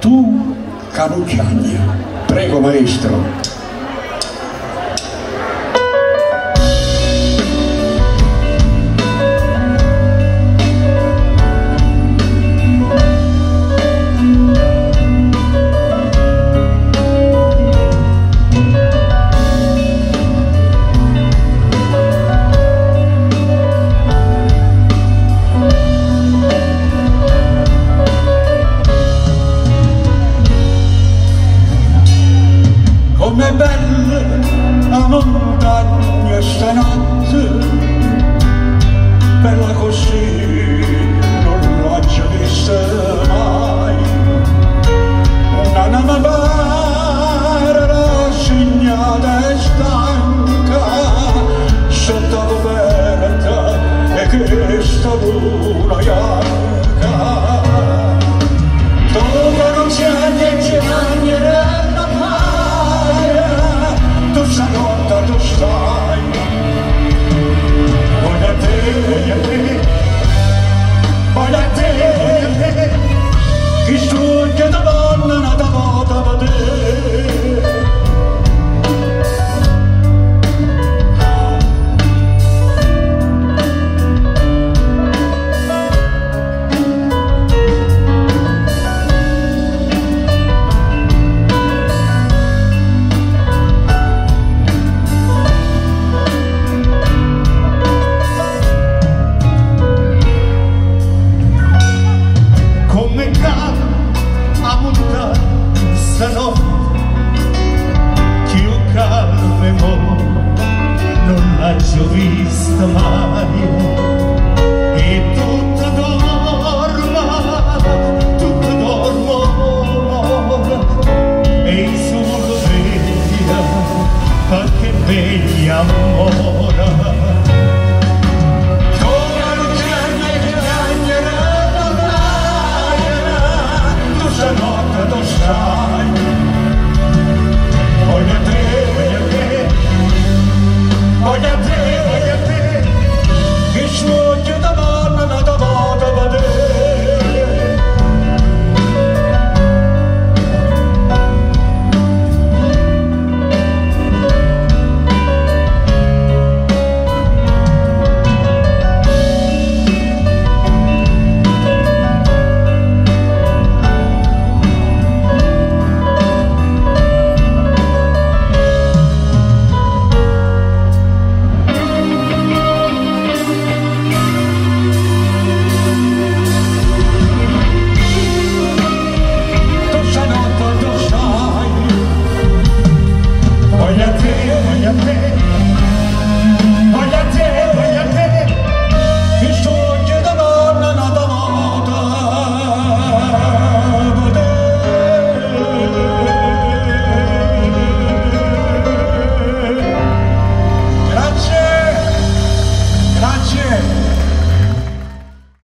Tu Canucciagna. Prego maestro. Com'è bella la montagna stanotte, bella così non l'ho già vista mai. Una mi pare rassegnata e stanca sotto la coperta e che sta dura bianca. Dove non c'è niente stanotte tu stai, voglio te, chi studia da donna nata vota per te. Stanotte più calme non l'ha già vista mai, e tutto dormo e il sole veglia qualche veglia amore.